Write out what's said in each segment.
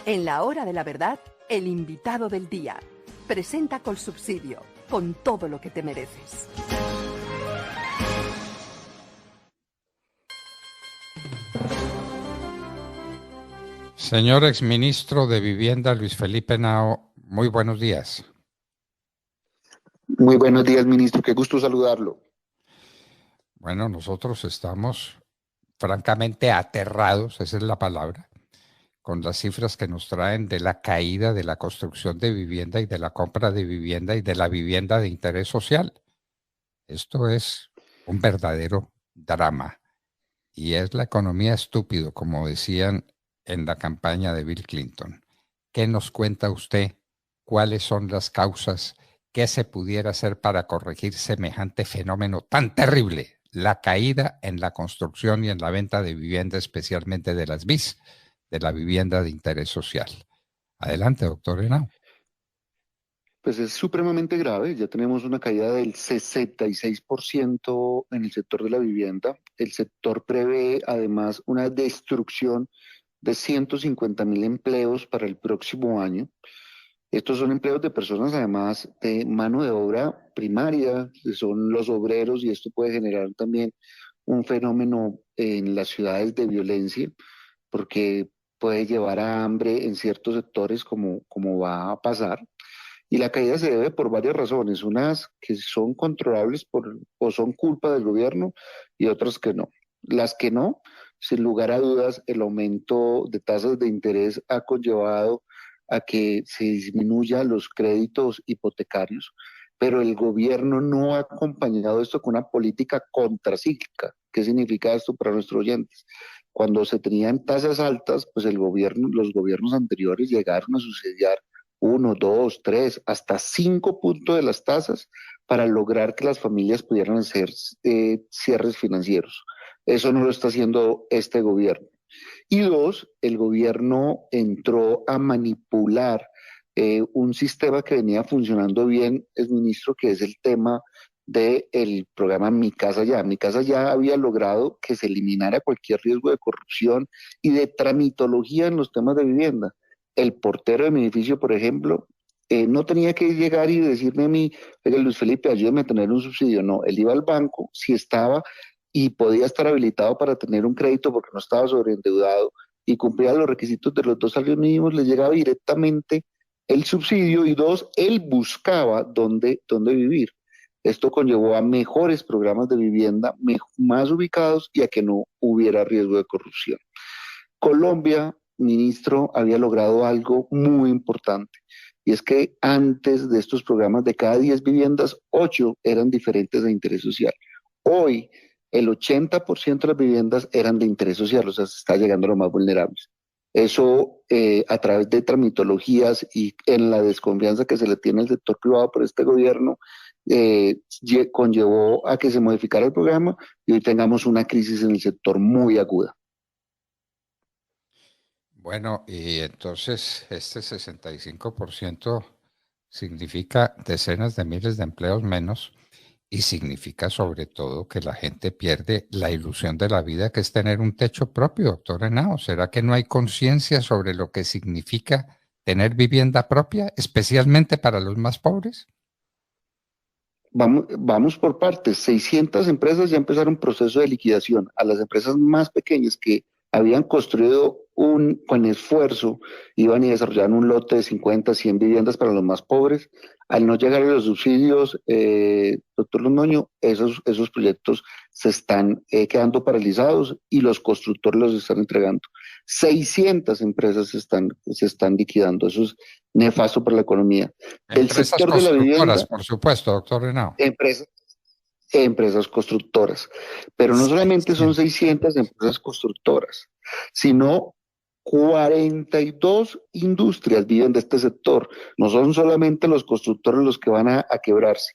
En la hora de la verdad, el invitado del día. Presenta Colsubsidio, con todo lo que te mereces. Señor exministro de Vivienda, Luis Felipe Henao, muy buenos días. Muy buenos días, ministro. Qué gusto saludarlo. Bueno, nosotros estamos francamente aterrados, esa es la palabra, con las cifras que nos traen de la caída de la construcción de vivienda y de la compra de vivienda y de la vivienda de interés social. Esto es un verdadero drama y es la economía estúpido, como decían en la campaña de Bill Clinton. ¿Qué nos cuenta usted? ¿Cuáles son las causas? ¿Qué se pudiera hacer para corregir semejante fenómeno tan terrible? La caída en la construcción y en la venta de vivienda, especialmente de las BIS, de la vivienda de interés social. Adelante, doctor Henao. Pues es supremamente grave. Ya tenemos una caída del 66% en el sector de la vivienda. El sector prevé además una destrucción de 150.000 empleos para el próximo año. Estos son empleos de personas además de mano de obra primaria, que son los obreros, y esto puede generar también un fenómeno en las ciudades de violencia, porque puede llevar a hambre en ciertos sectores como va a pasar. Y la caída se debe por varias razones, unas que son controlables o son culpa del gobierno y otras que no. Las que no, sin lugar a dudas, el aumento de tasas de interés ha conllevado a que se disminuya los créditos hipotecarios, pero el gobierno no ha acompañado esto con una política contracíclica. ¿Qué significa esto para nuestros oyentes? Cuando se tenían tasas altas, pues los gobiernos anteriores llegaron a subsidiar 1, 2, 3, hasta 5 puntos de las tasas para lograr que las familias pudieran hacer cierres financieros. Eso no lo está haciendo este gobierno. Y dos, el gobierno entró a manipular un sistema que venía funcionando bien, es ministro, que es el tema del programa Mi Casa Ya. Mi Casa Ya había logrado que se eliminara cualquier riesgo de corrupción y de tramitología en los temas de vivienda. El portero de mi edificio, por ejemplo, no tenía que llegar y decirme a mí, oiga, Luis Felipe, ayúdame a tener un subsidio. No, él iba al banco, si estaba y podía estar habilitado para tener un crédito porque no estaba sobreendeudado y cumplía los requisitos de los 2 salarios mínimos, le llegaba directamente el subsidio, y dos, él buscaba dónde vivir. Esto conllevó a mejores programas de vivienda, más ubicados, y a que no hubiera riesgo de corrupción. Colombia, ministro, había logrado algo muy importante, y es que antes de estos programas, de cada 10 viviendas, 8 eran diferentes de interés social. Hoy, el 80% de las viviendas eran de interés social, o sea, se está llegando a los más vulnerables. Eso, a través de tramitologías y en la desconfianza que se le tiene al sector privado por este gobierno, conllevó a que se modificara el programa y hoy tengamos una crisis en el sector muy aguda. Bueno, y entonces este 65% significa decenas de miles de empleos menos y significa sobre todo que la gente pierde la ilusión de la vida, que es tener un techo propio, doctor Henao. ¿Será que no hay conciencia sobre lo que significa tener vivienda propia, especialmente para los más pobres? Vamos por partes. 600 empresas ya empezaron un proceso de liquidación. A las empresas más pequeñas que habían construido con esfuerzo, iban y desarrollaron un lote de 50, 100 viviendas para los más pobres. Al no llegar a los subsidios, doctor Londoño, esos proyectos se están quedando paralizados y los constructores los están entregando. 600 empresas se están liquidando. Eso es nefasto para la economía. Del Empresas sector de la constructoras, vivienda, por supuesto, doctor Henao. empresas constructoras. Pero no solamente son 600 empresas constructoras, sino 42 industrias viven de este sector. No son solamente los constructores los que van a quebrarse.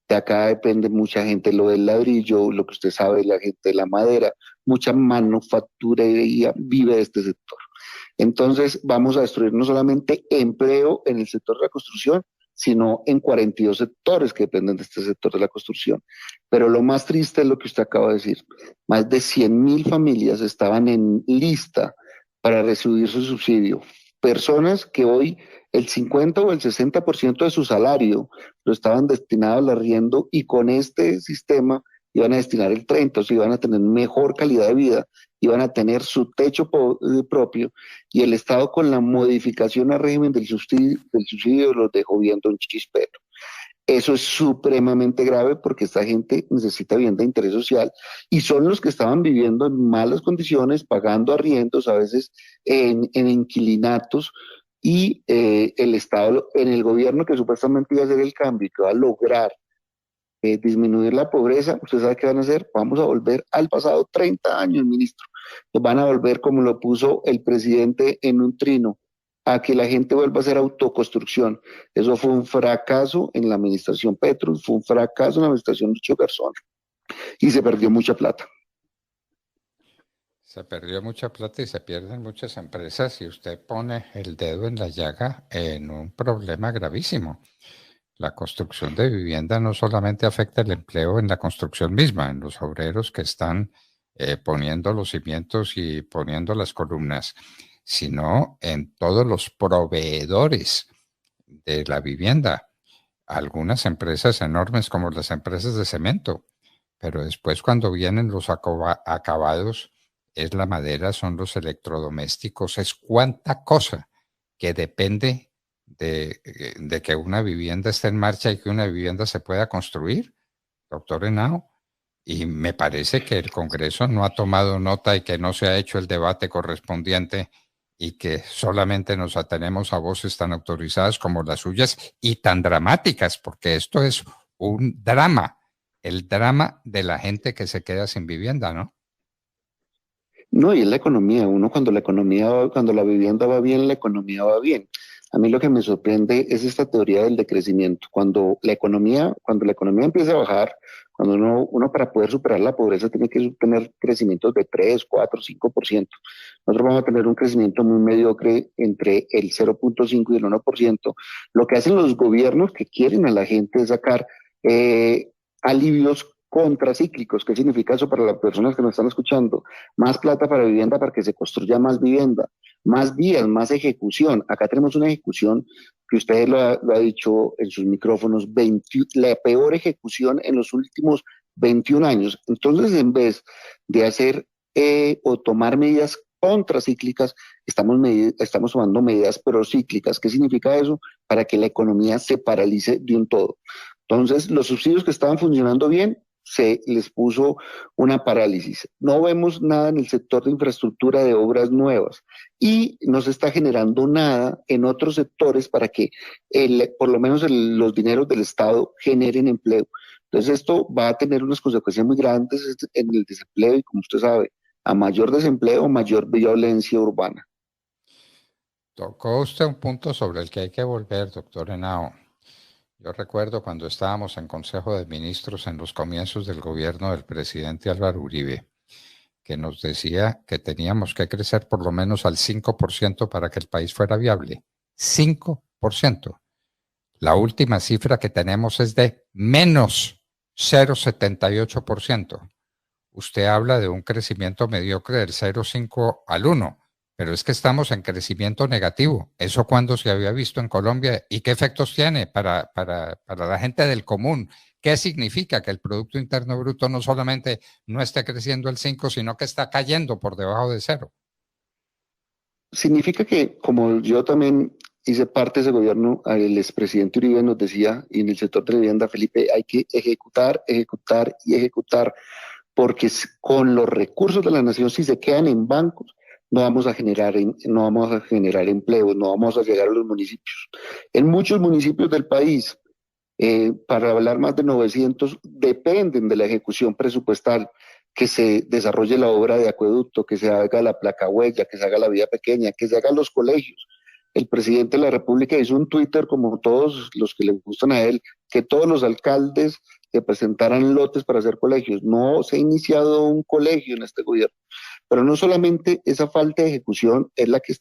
De acá depende mucha gente, lo del ladrillo, lo que usted sabe, la gente de la madera, mucha manufacturería vive de este sector. Entonces vamos a destruir no solamente empleo en el sector de la construcción, sino en 42 sectores que dependen de este sector de la construcción. Pero lo más triste es lo que usted acaba de decir. Más de 100.000 familias estaban en lista para recibir su subsidio, personas que hoy el 50 o el 60% de su salario lo estaban destinado al arriendo y con este sistema iban a destinar el 30%, o sea, iban a tener mejor calidad de vida, iban a tener su techo propio y el Estado con la modificación al régimen del subsidio los dejó viendo un chispero. Eso es supremamente grave porque esta gente necesita vivienda de interés social y son los que estaban viviendo en malas condiciones, pagando arriendos, a veces en inquilinatos, y el Estado, en el gobierno que supuestamente iba a hacer el cambio y que va a lograr disminuir la pobreza, ¿usted sabe qué van a hacer? Vamos a volver al pasado 30 años, ministro. Nos van a volver como lo puso el presidente en un trino, a que la gente vuelva a hacer autoconstrucción. Eso fue un fracaso en la administración Petro, fue un fracaso en la administración Lucho Garzón y se perdió mucha plata. Se perdió mucha plata y se pierden muchas empresas y usted pone el dedo en la llaga en un problema gravísimo. La construcción de vivienda no solamente afecta el empleo en la construcción misma, en los obreros que están poniendo los cimientos y poniendo las columnas, sino en todos los proveedores de la vivienda. Algunas empresas enormes como las empresas de cemento, pero después cuando vienen los acabados, es la madera, son los electrodomésticos, es cuánta cosa que depende de que una vivienda esté en marcha y que una vivienda se pueda construir, doctor Henao. Y me parece que el Congreso no ha tomado nota y que no se ha hecho el debate correspondiente y que solamente nos atenemos a voces tan autorizadas como las suyas y tan dramáticas, porque esto es un drama, el drama de la gente que se queda sin vivienda, ¿no? No, y es la economía. Uno cuando cuando la vivienda va bien, la economía va bien. A mí lo que me sorprende es esta teoría del decrecimiento. Cuando la economía empieza a bajar, cuando uno para poder superar la pobreza tiene que tener crecimientos de 3, 4, 5%. Nosotros vamos a tener un crecimiento muy mediocre entre el 0.5 y el 1%. Lo que hacen los gobiernos que quieren a la gente es sacar alivios contracíclicos. ¿Qué significa eso para las personas que nos están escuchando? Más plata para vivienda para que se construya más vivienda, más vías, más ejecución. Acá tenemos una ejecución que usted lo ha dicho en sus micrófonos, la peor ejecución en los últimos 21 años. Entonces, en vez de hacer o tomar medidas contracíclicas, estamos tomando medidas procíclicas. ¿Qué significa eso? Para que la economía se paralice de un todo. Entonces, los subsidios que estaban funcionando bien, se les puso una parálisis. No vemos nada en el sector de infraestructura de obras nuevas y no se está generando nada en otros sectores para que por lo menos los dineros del Estado generen empleo. Entonces esto va a tener unas consecuencias muy grandes en el desempleo y, como usted sabe, a mayor desempleo, mayor violencia urbana. Tocó usted un punto sobre el que hay que volver, doctor Henao. Yo recuerdo cuando estábamos en Consejo de Ministros en los comienzos del gobierno del presidente Álvaro Uribe, que nos decía que teníamos que crecer por lo menos al 5% para que el país fuera viable. 5%. La última cifra que tenemos es de menos 0,78%. Usted habla de un crecimiento mediocre del 0,5 al 1%. Pero es que estamos en crecimiento negativo. ¿Eso cuándo se había visto en Colombia? ¿Y qué efectos tiene para la gente del común? ¿Qué significa que el Producto Interno Bruto no solamente no esté creciendo el 5, sino que está cayendo por debajo de 0? Significa que, como yo también hice parte de ese gobierno, el expresidente Uribe nos decía, y en el sector de la vivienda, Felipe, hay que ejecutar, ejecutar y ejecutar, porque con los recursos de la nación, si se quedan en bancos, no vamos a generar empleos, no vamos a llegar a los municipios. En muchos municipios del país, para hablar más de 900, dependen de la ejecución presupuestal, que se desarrolle la obra de acueducto, que se haga la placa huella, que se haga la vía pequeña, que se hagan los colegios. El presidente de la República hizo un Twitter, como todos los que le gustan a él, que todos los alcaldes que presentaran lotes para hacer colegios. No se ha iniciado un colegio en este gobierno. Pero no solamente esa falta de ejecución es la que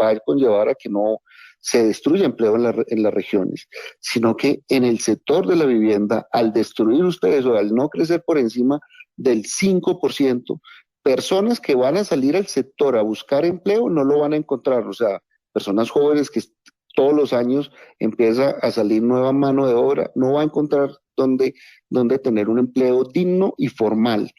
va a conllevar a que no se destruya empleo en las regiones, sino que en el sector de la vivienda, al destruir ustedes o al no crecer por encima del 5%, personas que van a salir al sector a buscar empleo no lo van a encontrar. O sea, personas jóvenes que todos los años empieza a salir nueva mano de obra, no va a encontrar dónde tener un empleo digno y formal.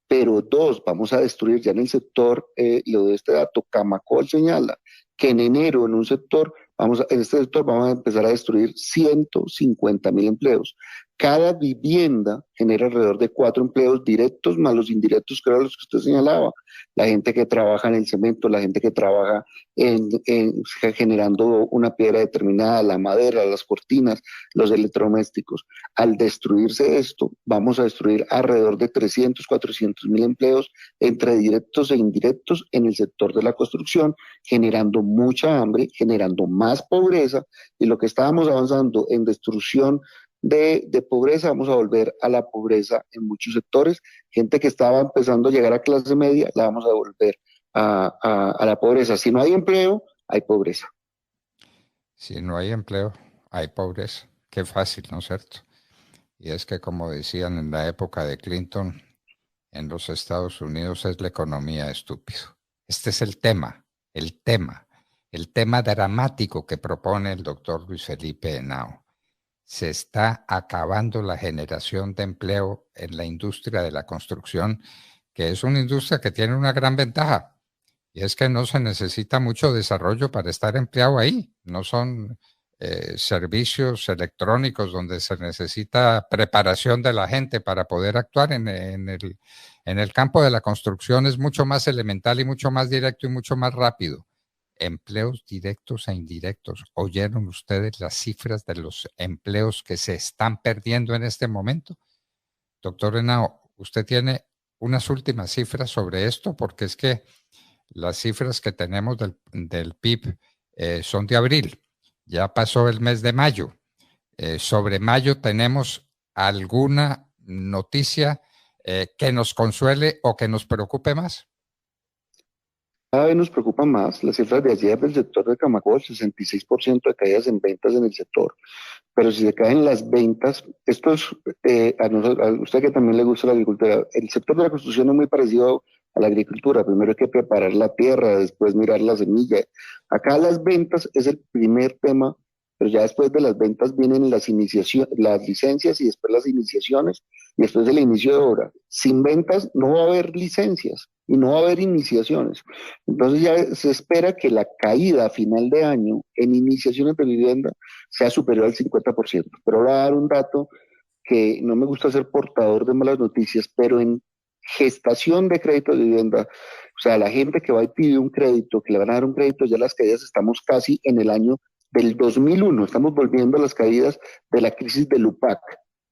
Pero dos, vamos a destruir ya en el sector, le doy este dato, Camacol señala que en enero en este sector vamos a empezar a destruir 150.000 empleos. Cada vivienda genera alrededor de 4 empleos directos más los indirectos, que eran los que usted señalaba. La gente que trabaja en el cemento, la gente que trabaja generando una piedra determinada, la madera, las cortinas, los electrodomésticos. Al destruirse esto, vamos a destruir alrededor de 300.000, 400.000 empleos entre directos e indirectos en el sector de la construcción, generando mucha hambre, generando más pobreza, y lo que estábamos avanzando en destrucción de pobreza, vamos a volver a la pobreza en muchos sectores. Gente que estaba empezando a llegar a clase media, la vamos a volver a la pobreza. Si no hay empleo, hay pobreza. Si no hay empleo, hay pobreza. Qué fácil, ¿no es cierto? Y es que, como decían en la época de Clinton, en los Estados Unidos es la economía estúpido. Este es el tema dramático que propone el doctor Luis Felipe Henao. Se está acabando la generación de empleo en la industria de la construcción, que es una industria que tiene una gran ventaja, y es que no se necesita mucho desarrollo para estar empleado ahí. No son servicios electrónicos donde se necesita preparación de la gente para poder actuar en el campo de la construcción. Es mucho más elemental y mucho más directo y mucho más rápido. Empleos directos e indirectos. ¿Oyeron ustedes las cifras de los empleos que se están perdiendo en este momento? Doctor Henao, usted tiene unas últimas cifras sobre esto, porque es que las cifras que tenemos del PIB son de abril. Ya pasó el mes de mayo. Sobre mayo, ¿tenemos alguna noticia que nos consuele o que nos preocupe más? Cada vez nos preocupa más las cifras de ayer del sector de Camacol, 66% de caídas en ventas en el sector. Pero si se caen las ventas, esto es, a usted que también le gusta la agricultura, el sector de la construcción es muy parecido a la agricultura. Primero hay que preparar la tierra, después mirar la semilla. Acá las ventas es el primer tema, pero ya después de las ventas vienen las licencias y después las iniciaciones y después el inicio de obra. Sin ventas no va a haber licencias y no va a haber iniciaciones. Entonces ya se espera que la caída a final de año en iniciaciones de vivienda sea superior al 50%. Pero ahora voy a dar un dato que no me gusta ser portador de malas noticias, pero en gestación de crédito de vivienda, o sea, la gente que va y pide un crédito, que le van a dar un crédito, ya las caídas estamos casi en el año del 2001, estamos volviendo a las caídas de la crisis del UPAC.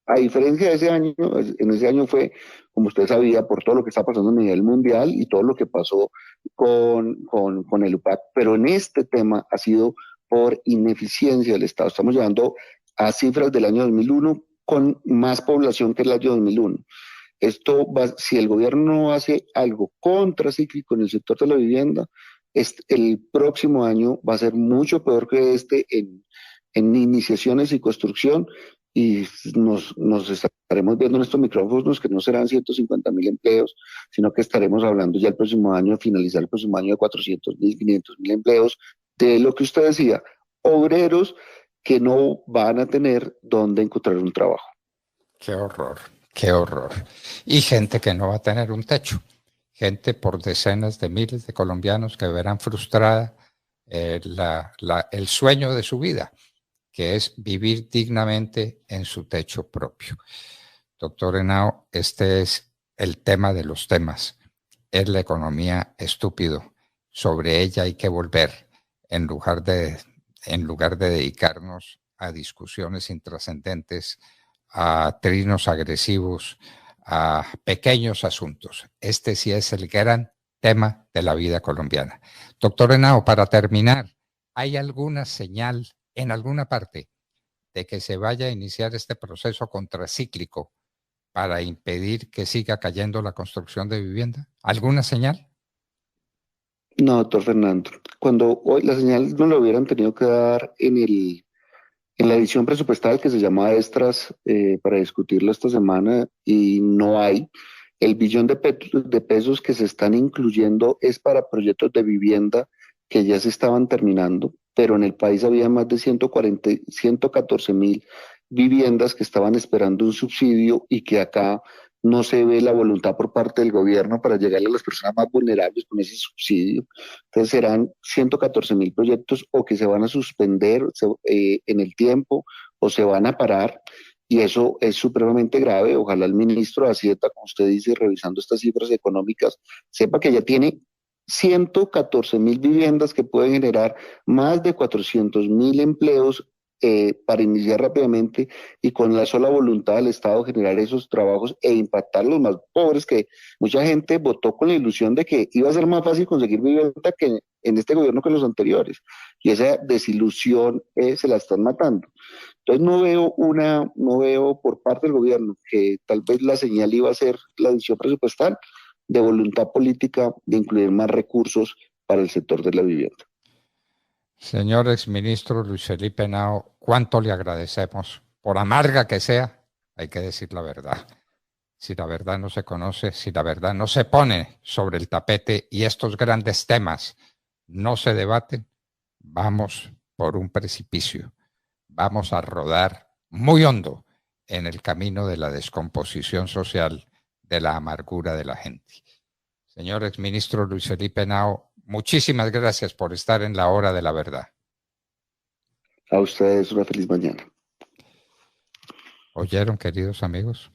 A diferencia de ese año, en ese año fue, como usted sabía, por todo lo que está pasando a nivel mundial y todo lo que pasó con el UPAC, pero en este tema ha sido por ineficiencia del Estado. Estamos llegando a cifras del año 2001 con más población que el año 2001. Esto va, si el gobierno no hace algo contracíclico en el sector de la vivienda, el próximo año va a ser mucho peor que este en iniciaciones y construcción, y nos estaremos viendo en estos micrófonos que no serán 150.000 empleos, sino que estaremos hablando ya el próximo año, finalizar el próximo año, de 400.000, 500.000 empleos, de lo que usted decía, obreros que no van a tener dónde encontrar un trabajo. Qué horror, qué horror. Y gente que no va a tener un techo. Gente por decenas de miles de colombianos que verán frustrada el sueño de su vida, que es vivir dignamente en su techo propio. Doctor Henao, este es el tema de los temas. Es la economía estúpido. Sobre ella hay que volver en lugar de dedicarnos a discusiones intrascendentes, a trinos agresivos, a pequeños asuntos. Este sí es el gran tema de la vida colombiana. Doctor Henao, para terminar, ¿hay alguna señal en alguna parte de que se vaya a iniciar este proceso contracíclico para impedir que siga cayendo la construcción de vivienda? ¿Alguna señal? No, doctor Fernando. Cuando hoy la señal no lo hubieran tenido que dar en la edición presupuestal que se llama Extras para discutirlo esta semana, y no hay. El billón de pesos que se están incluyendo es para proyectos de vivienda que ya se estaban terminando, pero en el país había más de 114.000 viviendas que estaban esperando un subsidio y que acá no se ve la voluntad por parte del gobierno para llegarle a las personas más vulnerables con ese subsidio. Entonces serán 114.000 proyectos o que se van a suspender en el tiempo o se van a parar. Y eso es supremamente grave. Ojalá el ministro de Hacienda, como usted dice, revisando estas cifras económicas, sepa que ya tiene 114.000 viviendas que pueden generar más de 400.000 empleos para iniciar rápidamente y con la sola voluntad del Estado generar esos trabajos e impactar a los más pobres, que mucha gente votó con la ilusión de que iba a ser más fácil conseguir vivienda que en este gobierno que en los anteriores. Y esa desilusión se la están matando. Entonces no veo por parte del gobierno que tal vez la señal iba a ser la adición presupuestal de voluntad política de incluir más recursos para el sector de la vivienda. Señor exministro Luis Felipe Henao, cuánto le agradecemos, por amarga que sea, hay que decir la verdad. Si la verdad no se conoce, si la verdad no se pone sobre el tapete y estos grandes temas no se debaten, vamos por un precipicio, vamos a rodar muy hondo en el camino de la descomposición social, de la amargura de la gente. Señor exministro Luis Felipe Henao, muchísimas gracias por estar en la hora de la verdad. A ustedes una feliz mañana. ¿Oyeron, queridos amigos?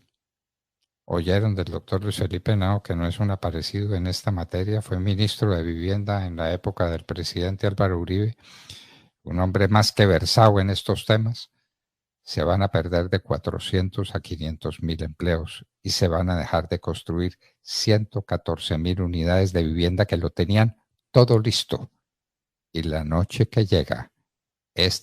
¿Oyeron del doctor Luis Felipe Henao, que no es un aparecido en esta materia? Fue ministro de Vivienda en la época del presidente Álvaro Uribe, un hombre más que versado en estos temas. Se van a perder de 400 a 500.000 empleos y se van a dejar de construir 114.000 unidades de vivienda que lo tenían todo listo. Y la noche que llega, este